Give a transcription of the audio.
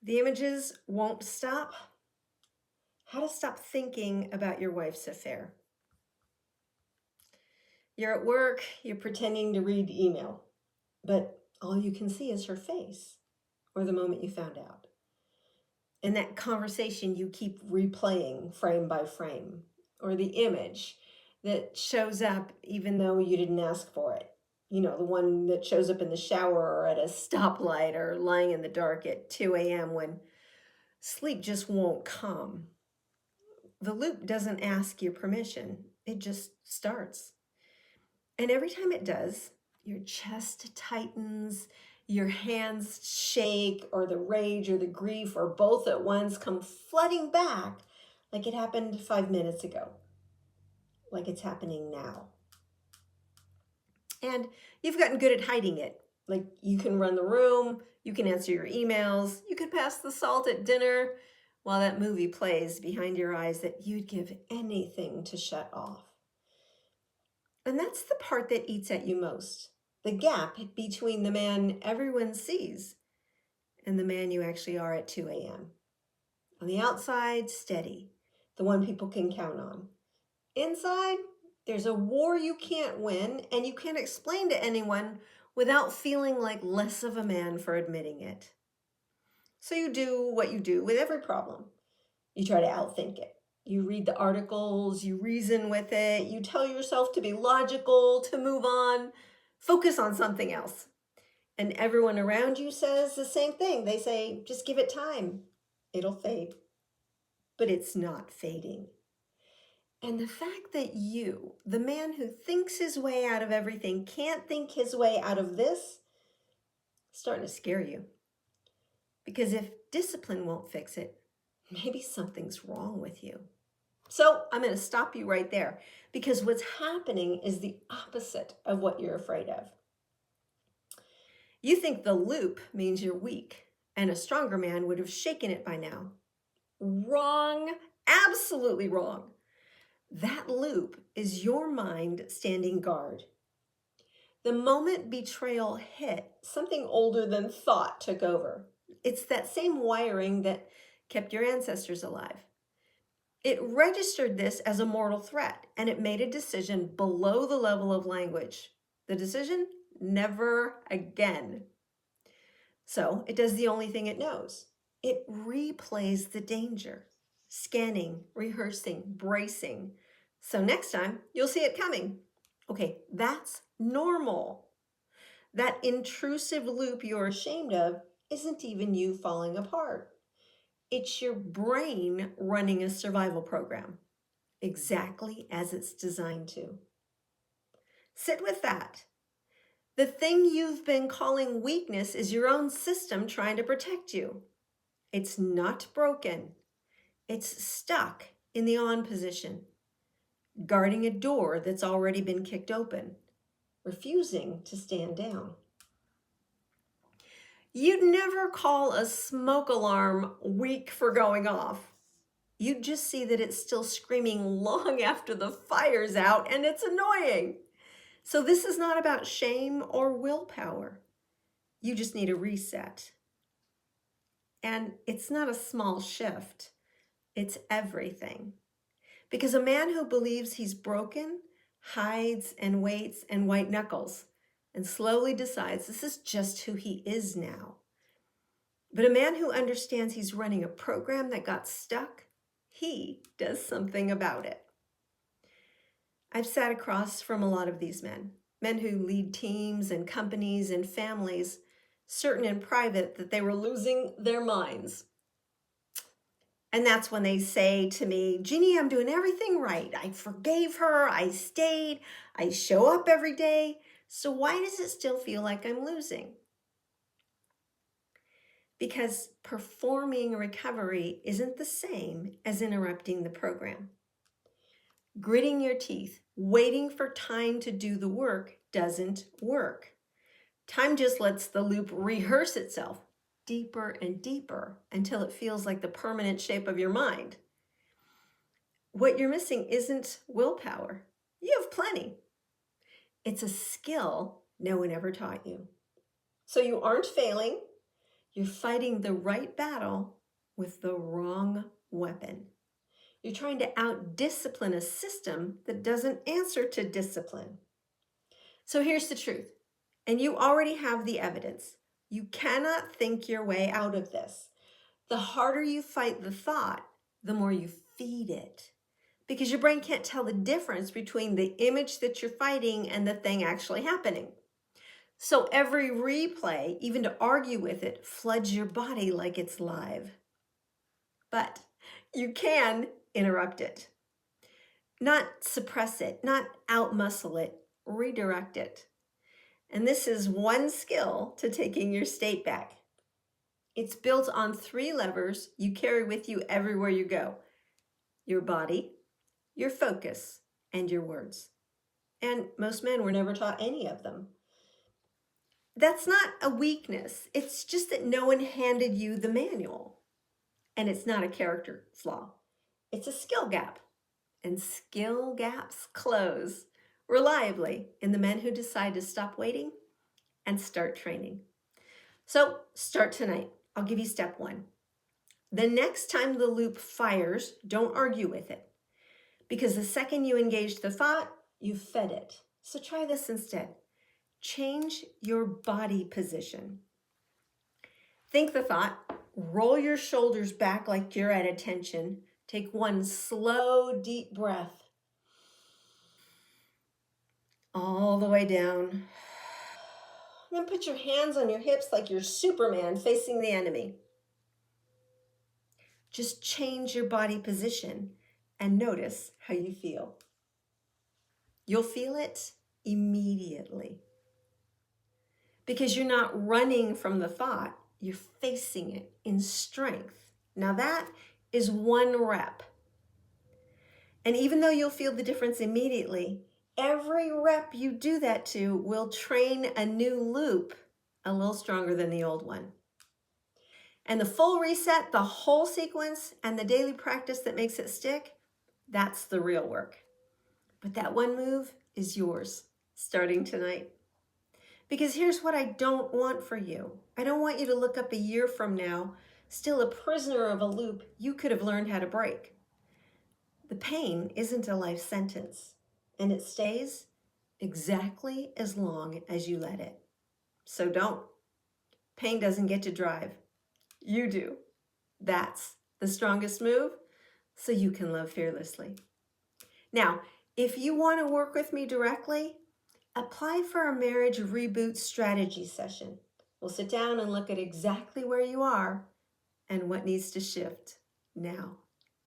The images won't stop. How to stop thinking about your wife's affair. You're at work, you're pretending to read email, but all you can see is her face or the moment you found out. And that conversation you keep replaying frame by frame, or the image that shows up even though you didn't ask for it. You know, the one that shows up in the shower or at a stoplight or lying in the dark at 2 a.m. when sleep just won't come. The loop doesn't ask your permission, it just starts. And every time it does, your chest tightens, your hands shake, or the rage or the grief or both at once come flooding back like it happened 5 minutes ago, like it's happening now. And you've gotten good at hiding it. Like you can run the room, you can answer your emails, you can pass the salt at dinner while that movie plays behind your eyes that you'd give anything to shut off. And that's the part that eats at you most. The gap between the man everyone sees and the man you actually are at 2 a.m. On the outside, steady, the one people can count on. Inside, there's a war you can't win and you can't explain to anyone without feeling like less of a man for admitting it. So you do what you do with every problem. You try to outthink it. You read the articles, you reason with it, you tell yourself to be logical, to move on, focus on something else. And everyone around you says the same thing. They say, just give it time. It'll fade. But it's not fading. And the fact that you, the man who thinks his way out of everything, can't think his way out of this, is starting to scare you. Because if discipline won't fix it, maybe something's wrong with you. So I'm going to stop you right there because what's happening is the opposite of what you're afraid of. You think the loop means you're weak, and a stronger man would have shaken it by now. Wrong, absolutely wrong. That loop is your mind standing guard. The moment betrayal hit, something older than thought took over. It's that same wiring that kept your ancestors alive. It registered this as a mortal threat, and it made a decision below the level of language. The decision? Never again. So it does the only thing it knows. It replays the danger, scanning, rehearsing, bracing. So next time, you'll see it coming. Okay, that's normal. That intrusive loop you're ashamed of isn't even you falling apart. It's your brain running a survival program, exactly as it's designed to. Sit with that. The thing you've been calling weakness is your own system trying to protect you. It's not broken. It's stuck in the on position, guarding a door that's already been kicked open, refusing to stand down. You'd never call a smoke alarm weak for going off. You'd just see that it's still screaming long after the fire's out and it's annoying. So this is not about shame or willpower. You just need a reset. And it's not a small shift. It's everything. Because a man who believes he's broken hides and waits and white knuckles and slowly decides this is just who he is now. But a man who understands he's running a program that got stuck, he does something about it. I've sat across from a lot of these men who lead teams and companies and families, certain in private that they were losing their minds. And that's when they say to me, Genie, I'm doing everything right. I forgave her, I stayed, I show up every day. So why does it still feel like I'm losing? Because performing recovery isn't the same as interrupting the program. Gritting your teeth, waiting for time to do the work doesn't work. Time just lets the loop rehearse itself deeper and deeper until it feels like the permanent shape of your mind. What you're missing isn't willpower. You have plenty. It's a skill no one ever taught you. So you aren't failing. You're fighting the right battle with the wrong weapon. You're trying to out-discipline a system that doesn't answer to discipline. So here's the truth, and you already have the evidence. You cannot think your way out of this. The harder you fight the thought, the more you feed it, because your brain can't tell the difference between the image that you're fighting and the thing actually happening. So every replay, even to argue with it, floods your body like it's live. But you can interrupt it. Not suppress it, not outmuscle it, redirect it. And this is one skill to taking your state back. It's built on 3 levers you carry with you everywhere you go: your body, your focus, and your words. And most men were never taught any of them. That's not a weakness. It's just that no one handed you the manual. And it's not a character flaw. It's a skill gap. And skill gaps close reliably in the men who decide to stop waiting and start training. So start tonight. I'll give you step 1. The next time the loop fires, don't argue with it, because the second you engage the thought, you fed it. So try this instead. Change your body position. Think the thought, roll your shoulders back like you're at attention. Take one slow, deep breath all the way down. Then put your hands on your hips like you're Superman facing the enemy. Just change your body position and notice how you feel. You'll feel it immediately, because you're not running from the thought, you're facing it in strength. Now that is 1 rep. And even though you'll feel the difference immediately, every rep you do that to will train a new loop a little stronger than the old one. And the full reset, the whole sequence, and the daily practice that makes it stick, that's the real work. But that one move is yours, starting tonight. Because here's what I don't want for you. I don't want you to look up a year from now, still a prisoner of a loop you could have learned how to break. The pain isn't a life sentence, and it stays exactly as long as you let it. So don't. Pain doesn't get to drive. You do. That's the strongest move, so you can love fearlessly. Now, if you want to work with me directly, apply for a marriage reboot strategy session. We'll sit down and look at exactly where you are and what needs to shift now.